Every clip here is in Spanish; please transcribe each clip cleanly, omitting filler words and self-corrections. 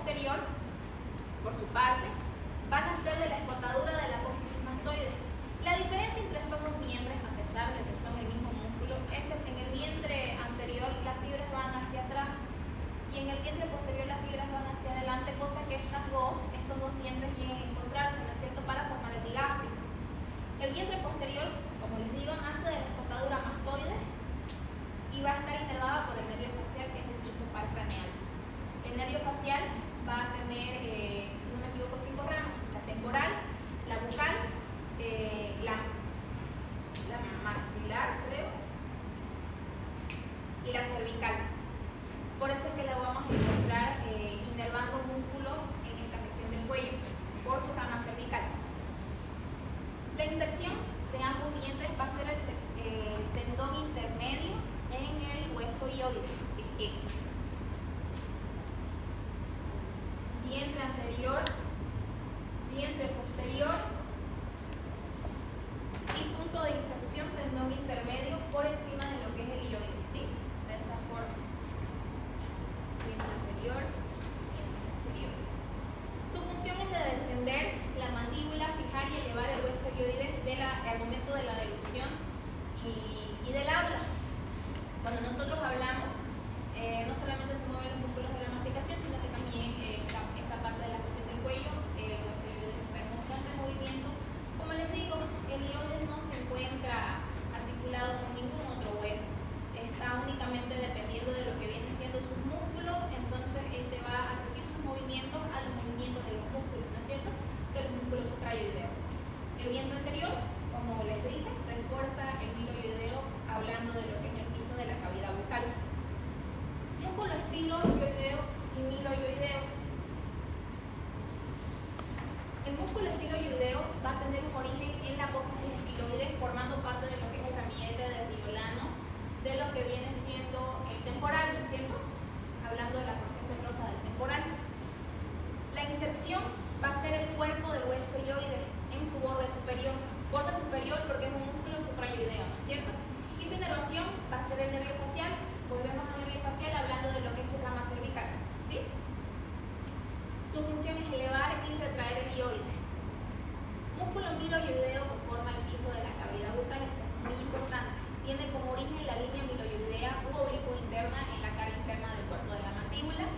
posterior, por su parte, van a ser de la escotadura de la apófisis mastoide. La diferencia entre estos dos vientres, a pesar de que son el mismo músculo, es que en el vientre anterior las fibras van hacia atrás y en el vientre posterior las fibras van hacia adelante, cosa que estos dos vientres lleguen a encontrarse, ¿no es cierto?, para formar el digástrico. El vientre posterior, como les digo, nace de la escotadura mastoide y va a estar inervada por el nervio facial, que es el quinto par craneal. El nervio facial va a tener, si no me equivoco, 5 ramas: la temporal, la bucal, la maxilar, creo, y la cervical. Por eso es que la vamos a encontrar inervando músculos en esta región del cuello, por su rama cervical. La inserción de ambos vientres va a ser el tendón intermedio en el hueso hioide, el E. Vientre anterior, vientre posterior y punto de inserción tendón intermedio por encima de lo que es el hioide, ¿sí? De esa forma. Vientre anterior, vientre posterior. Su función es de descender la mandíbula, fijar y elevar el hueso hioide al momento de la delusión y del habla. Cuando nosotros hablamos, no solamente se mueven los músculos de la masticación, sino que también esta parte de la región del cuello, el hueso hioide está en constante movimiento. Como les digo, el hioide no se encuentra articulado con ningún otro hueso, está únicamente dependiendo de lo que vienen siendo sus músculos, entonces este va a repetir sus movimientos a los movimientos de los músculos, ¿no es cierto?, de los músculos suprayoideos. El vientre anterior, como les dije, refuerza el hilo yoideo hablando de lo que es el piso de la cavidad bucal. Músculo estiloyoideo y miloyoideo. El músculo estiloyoideo va a tener un origen en la apófisis estiloide, formando parte de lo que es el ramillete del riolano, de lo que viene siendo el temporal, ¿no es cierto?, hablando de la porción petrosa del temporal. La inserción va a ser el cuerpo del hueso hioide en su borde superior. Borde superior porque es un músculo suprayoideo, ¿no es cierto? Y su inervación va a ser el nervio facial. Volvemos al nervio facial hablando de lo que es su rama cervical, ¿sí? Su función es elevar y retraer el hioide. Músculo miloyoideo que forma el piso de la cavidad bucal, muy importante. Tiene como origen la línea miloyoidea u oblicuo interna en la cara interna del cuerpo de la mandíbula.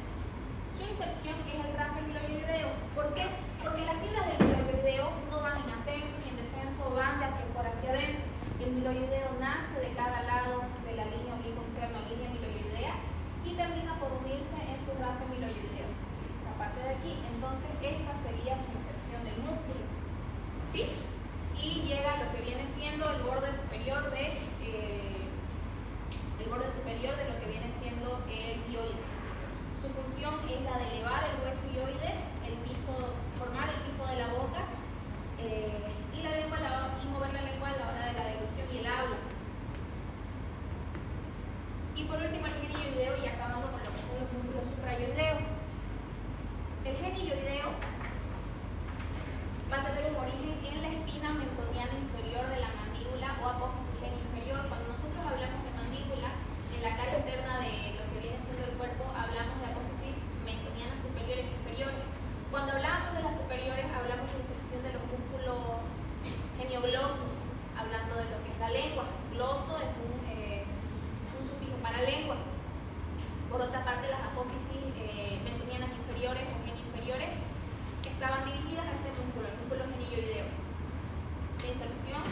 Su inserción es el rafe miloyoideo. ¿Por qué? Porque las fibras del miloyoideo no van en ascenso ni en descenso, van de hacia por hacia adentro. El miloyoideo nace de cada lado de la línea oblicuo interna o línea miloyoidea y termina por unirse en su rafe miloyoideo. La parte de aquí, entonces esta sería su inserción del músculo, ¿sí? Y llega a lo que viene siendo el borde superior de lo que viene siendo el hioide. Su función es la de elevar el hueso hioide, formar el piso de la boca y mover la lengua a la hora de la deglución y el habla. Y por último el genioideo, y acabando con lo que son los músculos suprayoideos. El genioideo va a tener un origen en la espina mentoniana inferior de la mandíbula o apófisis genio inferior. Cuando nosotros hablamos de mandíbula, en la cara interna de lo que viene siendo el cuerpo, hablamos de apófisis mentonianas superiores e inferiores. Cuando hablamos de las superiores, hablamos de inserción de los músculos geniogloso, hablando de lo que es la lengua. Gloso es un sufijo para lengua. Por otra parte, las apófisis mentonianas inferiores o genio inferiores estaban dirigidas a este músculo, el músculo genioideo. Su inserción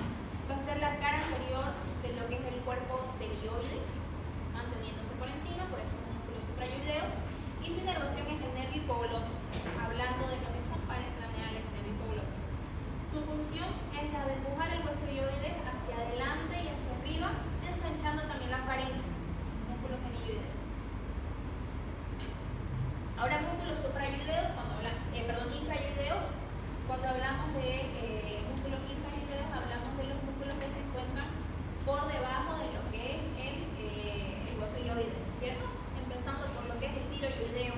va a ser la cara inferior de lo que es el cuerpo del hioides, manteniéndose por encima, por eso es un músculo suprayoideo, y su inervación es el nervio hipogloso, hablando de lo que son pares craneales, nervio hipogloso. Su función es la de empujar el hueso hioide hacia adelante y hacia arriba, ensanchando también la faringe, músculo genioideo. Ahora músculos suprayoideos, infrayoideos, cuando hablamos de músculos infrayoideos, hablamos de los músculos que se encuentran por debajo de lo que es el hueso hioide, ¿cierto? Empezando por lo que es el tiroyoideo.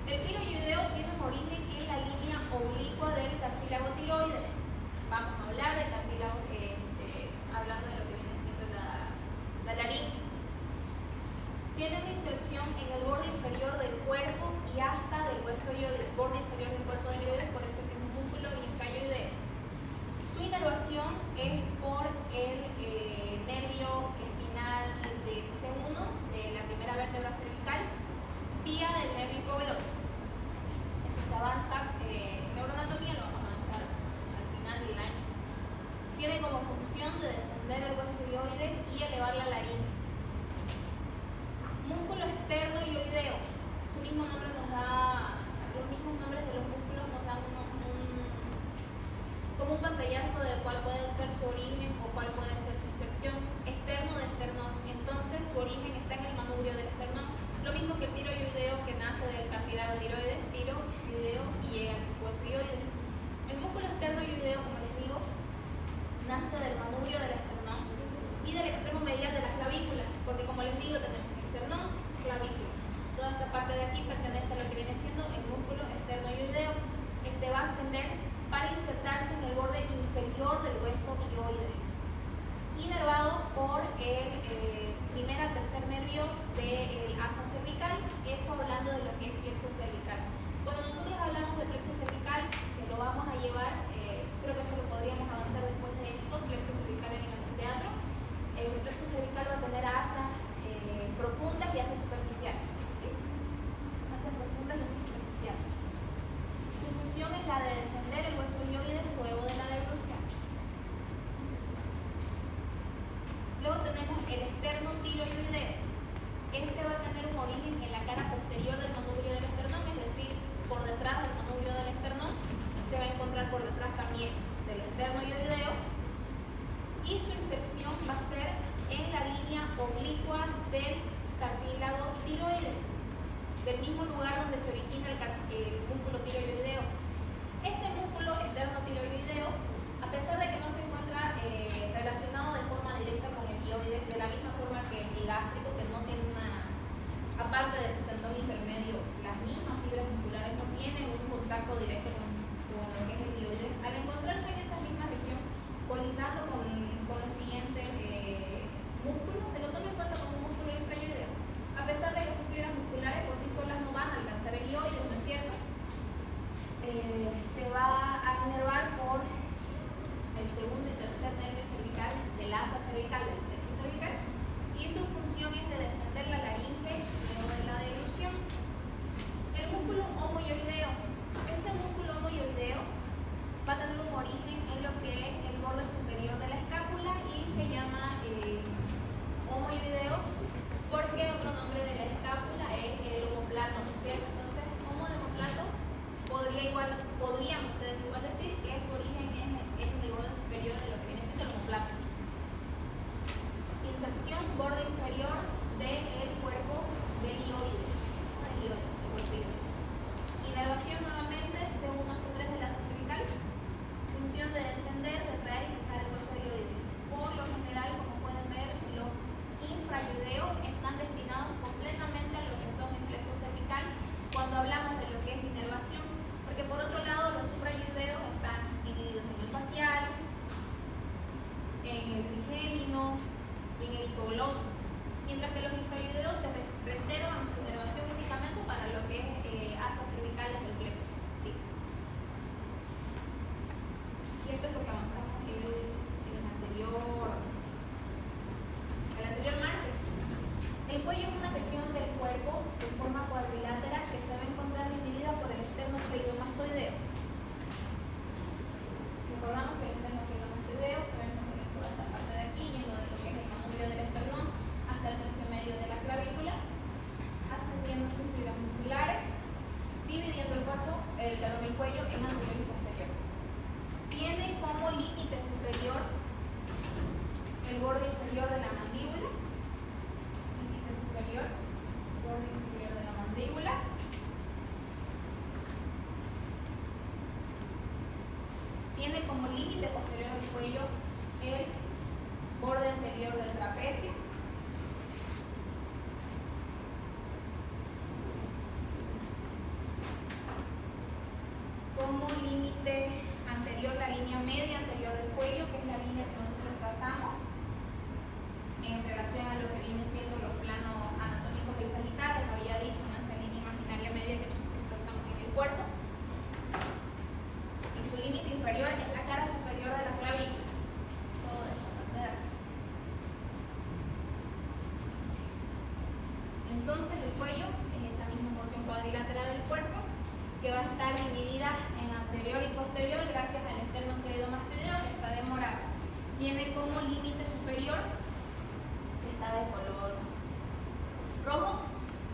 El tiroyoideo tiene un origen en la línea oblicua del cartílago tiroides. Vamos a hablar del cartílago, hablando de lo que viene siendo la laringe. tiene una inserción en el borde inferior del cuerpo y hasta del hueso hioides, borde inferior del cuerpo del hioides, por eso es que es un músculo infrayoideo. Su inervación es por el nervio espinal del C1, de la primera vértebra cervical, vía del nervio hipoglótico. Eso se avanza en neuroanatomía, lo vamos a avanzar al final del año. Tiene como función de descender el hueso hioides y elevar la laringe. Músculo externo hioideo. Su mismo nombre nos da, los mismos nombres de los músculos nos dan como un pantallazo de cuál puede ser su origen o cuál puede ser su inserción. Externo de esternón. Entonces su origen está en el manubrio del esternón. Lo mismo que el tiroideo, que nace del cartílago tiroides, tiroideo, y llega al hueso hioides. El músculo externo hioideo, como les digo, nace del manubrio del esternón y del extremo medial de la clavícula, porque como les digo, tenemos esternón, clavícula. Toda esta parte de aquí pertenece a lo que viene siendo el músculo externo hioideo. Este va a ascender para insertarse en el borde inferior del hueso hioides, inervado por el primer al tercer nervio del asa cervical, eso hablando de lo que es plexo cervical. Cuando nosotros hablamos de plexo cervical, que lo vamos a llevar, creo que eso lo podríamos avanzar después de esto, plexo cervical en el anfiteatro. El plexo cervical va a tener asas profundas y asas superficiales, ¿sí? Asas profundas y asas superficiales. Su función es la de descender el hueso hioides luego de la deglución. Luego tenemos el externo tiroideo. Este va a tener un origen en la cara posterior del manubrio del esternón, es decir, por detrás del manubrio del esternón. Se va a encontrar por detrás también del externo hioideo. Y su inserción va a ser en la línea oblicua del cartílago tiroides, del mismo lugar donde se origina el músculo tiroideo. Este músculo externo tiroideo, a pesar de que no se encuentra relacionado de forma directa con el hioides, de la misma forma que el digástrico, que no tiene aparte de su tendón intermedio, las mismas fibras musculares, no tienen un contacto directo con lo que es el hioides, al encontrarse en esa misma región, colindando con los siguientes músculos, se lo toma en cuenta como un músculo infrayoideo. A pesar de que sus fibras musculares por sí solas no van a alcanzar el hioides, ¿no es cierto? Se va a inervar por el segundo y tercer nervio cervical del asa cervical, del plexo cervical, y su función es de descender la laringe luego de la deglución. El músculo homoyoideo. Este músculo homoyoideo va a tener un origen en lo que es el borde superior de la escápula y se llama homoyoideo porque otro nombre de la escápula es el omoplato, ¿no es cierto? Entonces, homo de omoplato podrían ustedes igual decir que su origen es en el borde superior de lo que viene siendo el omoplato. Inserción borde inferior del cuerpo del hioides, del cuerpo hioides. Inervación nuevamente, C1, C3 del asa cervical. Función de descender, de traer y fijar el hueso hioides. Por lo general, como pueden ver, los infrayoideos están destinados completamente a lo que son el plexo cervical cuando hablamos de lo que es inervación, porque por otro lado los suprayoideos están divididos en el facial, en el trigémino y en el hipogloso, mientras que los infrayoideos se reservan su inervación únicamente para lo que es asas cervicales del plexo, ¿sí? Y esto es lo que avanzamos en el anterior martes. El cuello es una región del cuerpo de forma cuadrilátera que se va a encontrar dividida por el externo cleidomastoideo. Recordamos que el externo cleidomastoideo se va a encontrar en toda esta parte de aquí, yendo de lo que es el manubrio del esternón hasta el tercio medio de la clavícula, ascendiendo sus fibras musculares, dividiendo el cuello en anterior y posterior. Tiene como límite superior el borde inferior de la mandíbula, límite superior, borde inferior de la mandíbula. Tiene como límite posterior al cuello el borde anterior del trapecio. Como límite anterior la línea media anterior del cuello, que es la línea que nosotros trazamos en relación a lo que viene siendo los planos anatómicos Entonces el cuello es esa misma porción cuadrilateral del cuerpo que va a estar dividida en anterior y posterior gracias al esternocleidomastoideo que está de morado. Tiene como límite superior, que está de color rojo,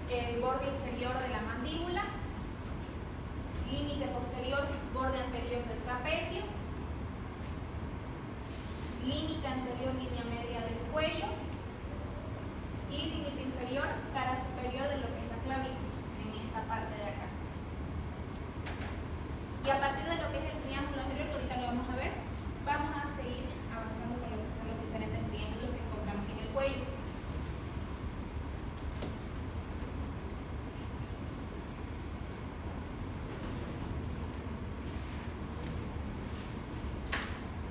el borde inferior de la mandíbula, límite posterior, borde anterior del trapecio, límite anterior, línea media del cuello, y límite inferior, cara superior de lo que es la clavícula, en esta parte de acá. Y a partir de lo que es el triángulo anterior, que ahorita lo vamos a ver, vamos a seguir avanzando con lo que son los diferentes triángulos que encontramos en el cuello.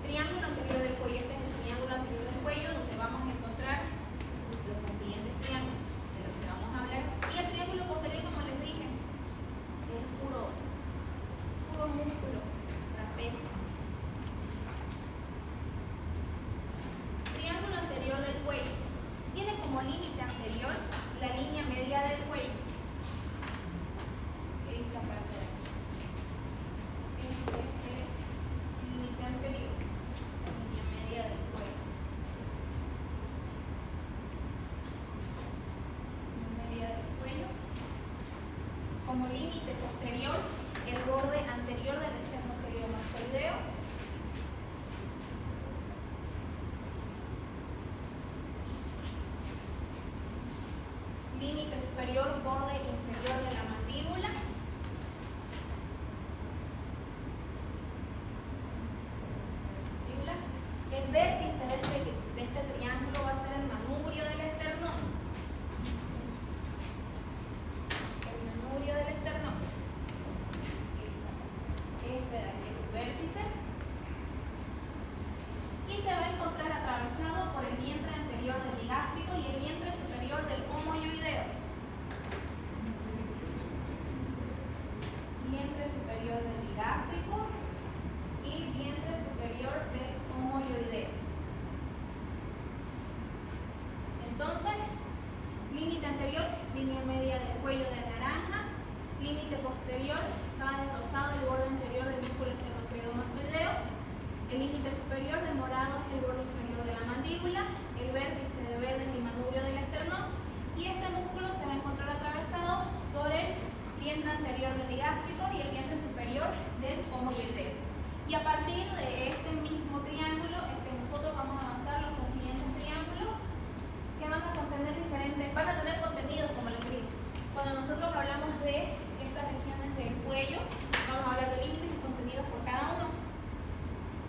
Triángulo anterior del cuello, este es el triángulo anterior del cuello, donde vamos a encontrar los consiguientes triángulos de los que vamos a hablar. Y el triángulo posterior, como les dije, es puro músculo, trapecio. Triángulo anterior del cuello. Tiene como límite anterior la línea media del cuello. Esta parte de aquí. Este es el límite anterior, la línea media del cuello. Media del cuello. Como límite posterior, el borde anterior del esternocleidomastoideo. Límite superior, borde inferior de la mandíbula. El vértice de este triángulo va a ser el manubrio del esternón. El manubrio del esternón. Este de aquí es su vértice. Y se va a encontrar atravesado por el vientre anterior del digástrico y el vientre superior del homoioideo. Vientre superior del digástrico y vientre superior del homoioideo. Entonces, límite anterior, línea media del cuello de naranja, límite posterior, va de rosado el borde anterior del músculo esternocleidomastoideo, el límite superior de morado es el borde inferior de la mandíbula, el vértice de verde es el manubrio del esternón, y este músculo se va a encontrar atravesado por el vientre anterior del digástrico y el vientre superior del homoioideo. Y a partir de este mismo triángulo nosotros vamos a avanzar los siguientes triángulos que van a contener diferentes, van a tener contenidos, como les digo. Cuando nosotros hablamos de estas regiones del cuello, vamos a hablar de límites y contenidos por cada uno.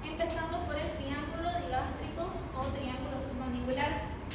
Empezando por el triángulo digástrico o triángulo submandibular.